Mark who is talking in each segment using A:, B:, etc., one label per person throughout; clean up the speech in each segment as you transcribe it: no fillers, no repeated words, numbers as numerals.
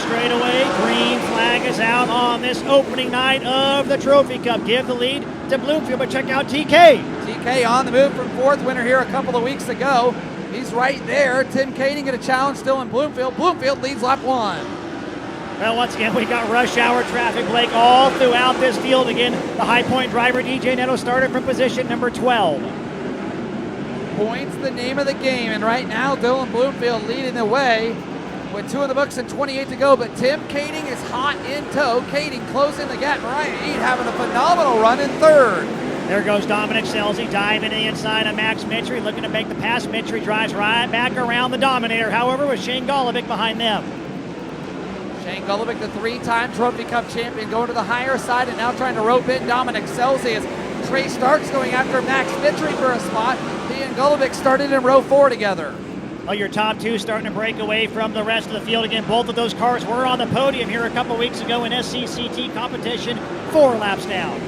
A: straightaway. Green flag is out on this opening night of the Trophy Cup. Give the lead to Bloomfield, but check out TK.
B: TK on the move from fourth, winner here a couple of weeks ago. He's right there. Tim Kading going to challenge still in Bloomfield. Bloomfield leads lap one.
A: Well, once again, we got rush hour traffic, Blake, all throughout this field. Again, the High Point driver, DJ Neto, started from position number 12.
B: Points the name of the game, and right now Dylan Bloomfield leading the way with 2 in the books and 28 to go, but Tim Kading is hot in tow. Kading closing the gap. Mariah Eid having a phenomenal run in third.
A: There goes Dominic Selzy diving to the inside of Max Mitry, looking to make the pass. Mitry drives right back around the Dominator, however, with Shane Golovic behind them.
B: Shane Golovic, the 3-time Trophy Cup champion, going to the higher side and now trying to rope in Dominic Selzy as Trey Starks going after Max Mitry for a spot. He and Golovic started in row 4 together.
A: Well, your top two starting to break away from the rest of the field. Again, both of those cars were on the podium here a couple weeks ago in SCCT competition, 4 laps down.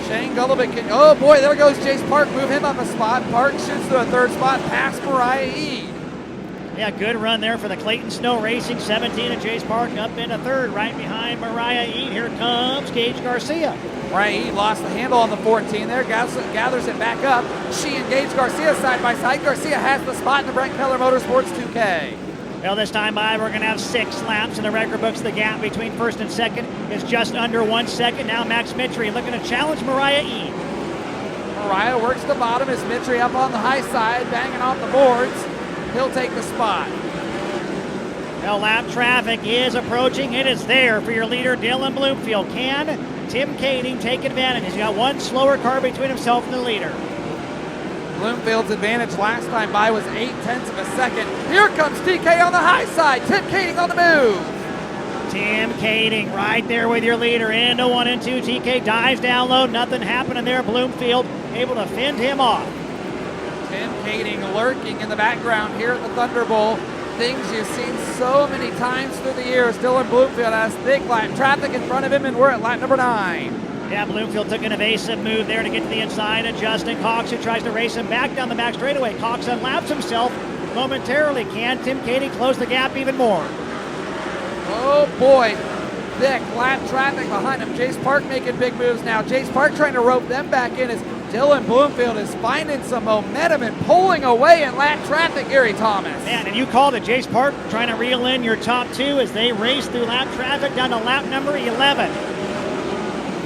B: Shane Golovic, oh boy, there goes Jace Park, move him up a spot. Park shoots to a third spot past Mariah Eid.
A: Yeah, good run there for the Clayton Snow Racing. 17 and Jace Park up in a third, right behind Mariah Eid. Here comes Gage Garcia.
B: Mariah Eid lost the handle on the 14 there, gathers it back up. She and Gage Garcia side by side. Garcia has the spot in the Brent Keller Motorsports 2K.
A: Well, this time by, we're going to have 6 laps in the record books. The gap between first and second is just under 1 second. Now Max Mitry looking to challenge Mariah Eid.
B: Mariah works the bottom as Mitry up on the high side, banging off the boards. He'll take the spot.
A: Well, lap traffic is approaching. It is there for your leader, Dylan Bloomfield. Can Tim Kading take advantage? He's got one slower car between himself and the leader.
B: Bloomfield's advantage last time by was 0.8 of a second. Here comes TK on the high side. Tim Kading on the move.
A: Tim Kading right there with your leader into 1 and 2. TK dives down low. Nothing happening there. Bloomfield able to fend him off.
B: Tim Kading lurking in the background here at the Thunderbolt. Things you've seen so many times through the years. Dylan Bloomfield has thick lap traffic in front of him, and we're at lap number 9.
A: Yeah, Bloomfield took an evasive move there to get to the inside of Justin Cox, who tries to race him back down the back straightaway. Cox unlaps himself momentarily. Can Tim Kading close the gap even more?
B: Oh boy, thick lap traffic behind him. Jace Park making big moves now. Jace Park trying to rope them back in as Dylan Bloomfield is finding some momentum and pulling away in lap traffic, Gary Thomas.
A: Man, and you called it. Jace Park trying to reel in your top 2 as they race through lap traffic down to lap number 11.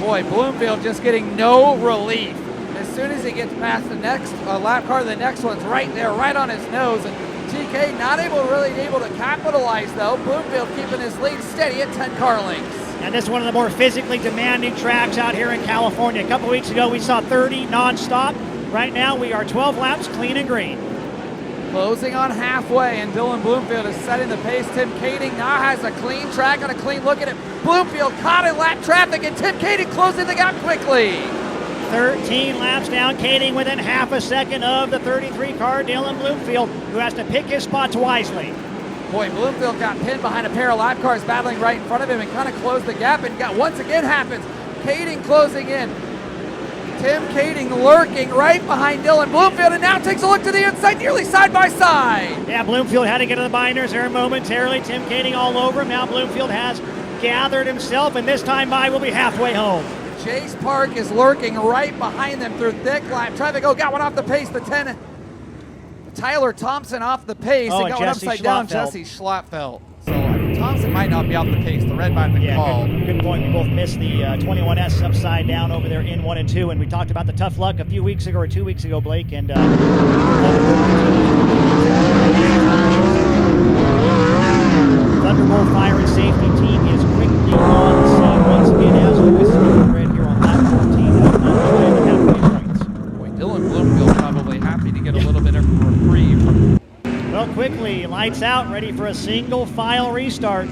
B: Boy, Bloomfield just getting no relief. As soon as he gets past the next lap car, the next one's right there, right on his nose. And TK not really able to capitalize though. Bloomfield keeping his lead steady at 10 car lengths.
A: And this is one of the more physically demanding tracks out here in California. A couple weeks ago, we saw 30 non-stop. Right now, we are 12 laps clean and green.
B: Closing on halfway, and Dylan Bloomfield is setting the pace. Tim Kading now has a clean track and a clean look at it. Bloomfield caught in lap traffic, and Tim Kading closing the gap quickly.
A: 13 laps down, Kading within half a second of the 33 car, Dylan Bloomfield, who has to pick his spots wisely.
B: Boy, Bloomfield got pinned behind a pair of lap cars battling right in front of him and kind of closed the gap, and once again happens. Kading closing in. Tim Kading lurking right behind Dylan Bloomfield, and now takes a look to the inside, nearly side by side.
A: Yeah, Bloomfield had to get to the binders there momentarily. Tim Kading all over him. Now Bloomfield has gathered himself, and this time by will be halfway home.
B: Jace Park is lurking right behind them through thick lap traffic. Oh, got one off the pace, the 10. Tyler Thompson off the pace and got one upside down, Jesse Schlotfeld. So Thompson might not be off the pace, the red might be called.
A: Good point. We both missed the 21S upside down over there in 1 and 2, and we talked about the tough luck a few weeks ago or 2 weeks ago, Blake, and Thunderbolt Fire and Safety Team is quickly on the scene once again as Lucas red here on lap 14.
B: Boy, Dylan Bloomfield probably happy to get a little bit of a reprieve.
A: Well, quickly, lights out, ready for a single file restart.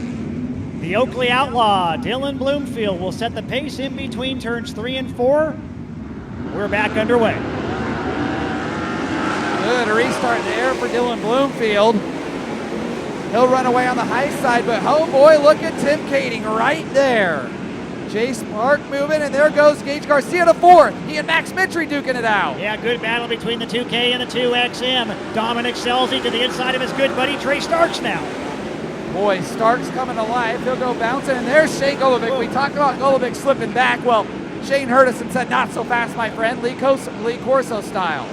A: The Oakley Outlaw, Dylan Bloomfield, will set the pace in between turns 3 and 4. We're back underway.
B: Good restart there for Dylan Bloomfield. He'll run away on the high side, but oh boy, look at Tim Kading right there. Jace Park moving, and there goes Gage Garcia to 4th. He and Max Mitry duking it out.
A: Yeah, good battle between the 2K and the 2XM. Dominic Selzy to the inside of his good buddy Trey Starks now.
B: Boy, Stark's coming to life. He'll go bouncing, and there's Shane Golovic. We talked about Golovic slipping back. Well, Shane heard us and said, not so fast, my friend, Lee Corso style.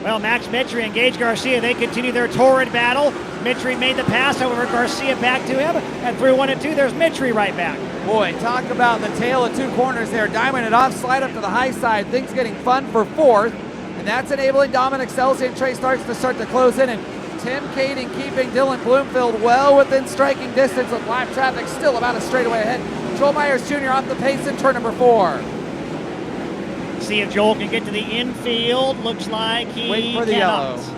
A: Well, Max Mitri and Gage Garcia, they continue their torrid battle. Mitri made the pass, however, Garcia back to him, and through 1 and 2, there's Mitri right back.
B: Boy, talk about the tale of two corners there. Diamond it off, slide up to the high side. Things getting fun for fourth, and that's enabling Dominic Selzy and Trey Starks to start to close in, and Tim Kading keeping Dylan Bloomfield well within striking distance with lap traffic still about a straightaway ahead. Joel Myers Jr. off the pace in turn number 4.
A: See if Joel can get to the infield. Looks like he
B: waiting for the
A: cannot.
B: yellow.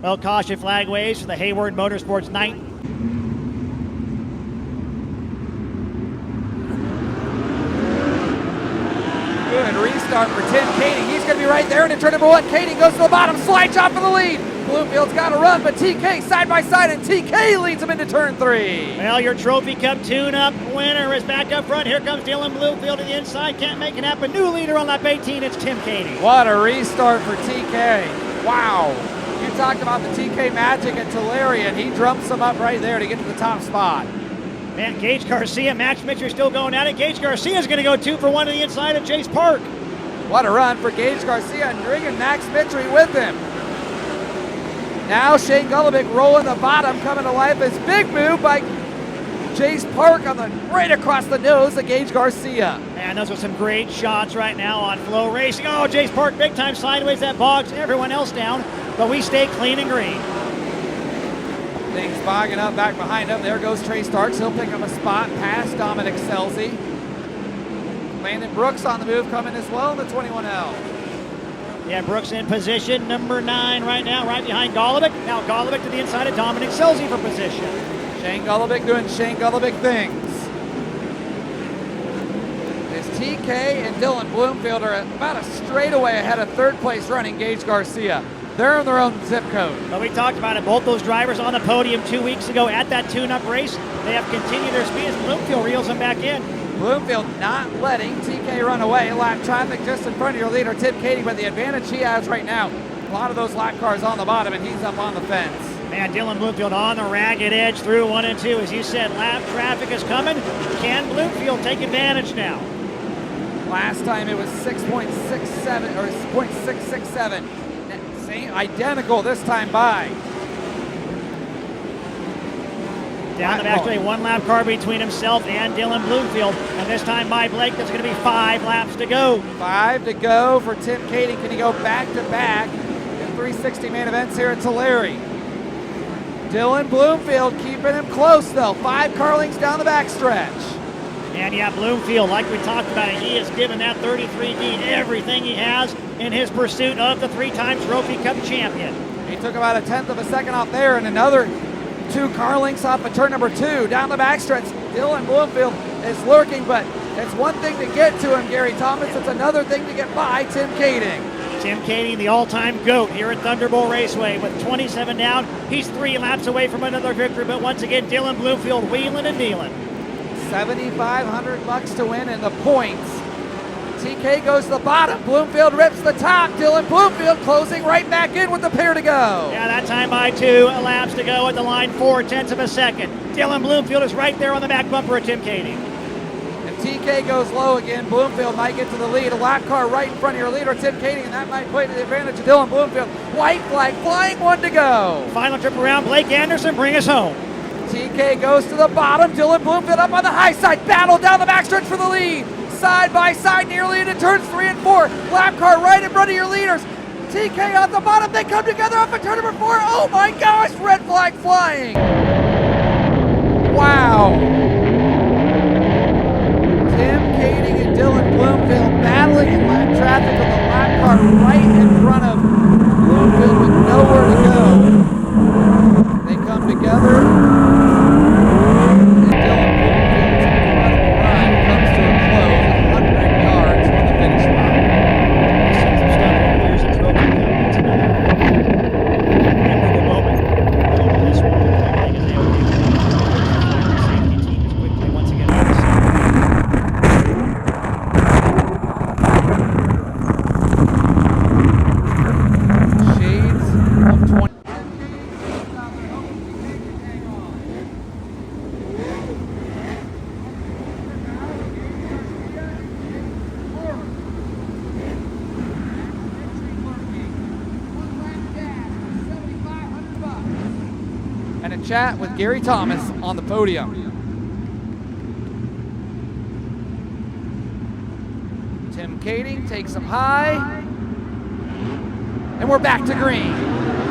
A: Well, caution flag waves for the Hayward Motorsports night.
B: Good restart for Tim Kading. He's going to be right there into turn number 1. Kading goes to the bottom, slide job for the lead. Bloomfield's got to run, but TK side by side, and TK leads him into turn 3.
A: Well, your Trophy Cup tune-up winner is back up front. Here comes Dylan Bloomfield to the inside. Can't make it happen. New leader on lap 18. It's Tim Kading.
B: What a restart for TK. Wow. You talked about the TK magic at Tulare, and he drumps them up right there to get to the top spot.
A: Man, Gage Garcia, Max Mitchell still going at it. Gage Garcia is going to go 2 for 1 to the inside of Chase Park.
B: What a run for Gage Garcia and bringing Max Mitri with him. Now Shane Golovic rolling the bottom, coming to life. This big move by Chase Park on the right across the nose of Gage Garcia.
A: Man, those are some great shots right now on Flow Racing. Oh, Chase Park big time sideways. That bogs everyone else down, but we stay clean and green.
B: Things bogging up back behind him. There goes Trey Starks. He'll pick up a spot past Dominic Selzy. Landon Brooks on the move coming as well in the 21L.
A: Yeah, Brooks in position, number 9 right now, right behind Golovic. Now Golovic to the inside of Dominic Selzy for position.
B: Shane Golovic doing Shane Golovic things. As TK and Dylan Bloomfield are about a straightaway ahead of third place running Gage Garcia. They're in their own zip code.
A: But we talked about it. Both those drivers on the podium 2 weeks ago at that tune-up race. They have continued their speed as Bloomfield reels them back in.
B: Bloomfield not letting TK run away. Lap traffic just in front of your leader, Tim Kading, but the advantage he has right now. A lot of those lap cars on the bottom, and he's up on the fence.
A: Man, Dylan Bloomfield on the ragged edge through 1 and 2. As you said, lap traffic is coming. Can Bloomfield take advantage now?
B: Last time it was 6.67 or 0.667. Same, identical this time by.
A: Down the back straight, 1 lap car between himself and Dylan Bloomfield. And this time by Blake, there's going to be 5 laps to go.
B: 5 to go for Tim Kading. Can he go back-to-back in 360 main events here at Tulare? Dylan Bloomfield keeping him close, though. 5 car lengths down the backstretch.
A: And yeah, Bloomfield, like we talked about, he has given that 33D everything he has in his pursuit of the 3-time Trophy Cup champion.
B: He took about a 1/10 of a second off there, and another 2 car lengths off of turn number 2. Down the backstretch, Dylan Bloomfield is lurking, but it's one thing to get to him, Gary Thomas. It's another thing to get by Tim Kading.
A: Tim Kading, the all-time GOAT here at Thunderbolt Raceway with 27 down. He's 3 laps away from another victory, but once again, Dylan Bloomfield wheeling and dealing.
B: $7,500 to win in the points. TK goes to the bottom. Bloomfield rips the top. Dylan Bloomfield closing right back in with the pair to go.
A: Yeah, that time by 2 laps to go at the line, 4/10 of a second. Dylan Bloomfield is right there on the back bumper of Tim Kading.
B: If TK goes low again, Bloomfield might get to the lead. A lap car right in front of your leader, Tim Kading, and that might play to the advantage of Dylan Bloomfield. White flag flying, 1 to go.
A: Final trip around, Blake Anderson, bring us home.
B: TK goes to the bottom. Dylan Bloomfield up on the high side. Battle down the backstretch for the lead. Side by side, nearly into turns 3 and 4. Lap car right in front of your leaders. TK on the bottom. They come together off of turn number 4. Oh my gosh, red flag flying. Wow. Tim Kading and Dylan Bloomfield battling in lap traffic with the lap car right in front of Bloomfield with nowhere to go. They come together. chat with Gary Thomas on the podium. Tim Kading takes him high. And we're back to green.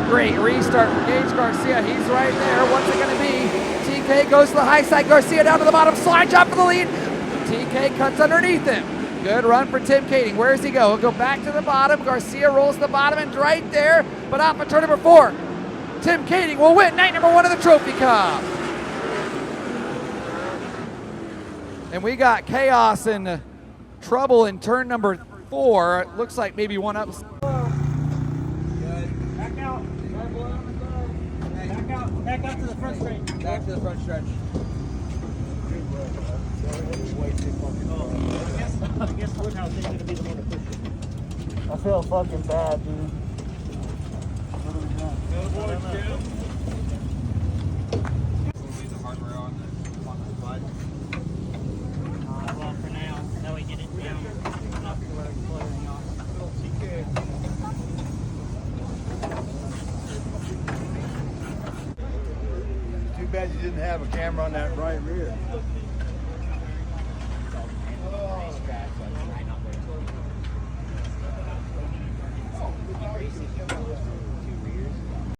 B: Great restart for Gage Garcia. He's right there. What's it going to be? TK goes to the high side. Garcia down to the bottom. Slide job for the lead. TK cuts underneath him. Good run for Tim Kading. Where does he go? He'll go back to the bottom. Garcia rolls to the bottom and right there, but off of turn number 4. Tim Kading will win night number 1 of the Trophy Cup. And we got chaos and trouble in turn number 4. It looks like maybe one up.
A: Back out. Back out to the front stretch.
C: Back to the front stretch.
A: I guess Woodhouse is going to be the one to push it.
C: I feel fucking bad, dude.
A: Well, for now, until we get it down up to where it's floating off.
C: Too bad you didn't have a camera on that right rear.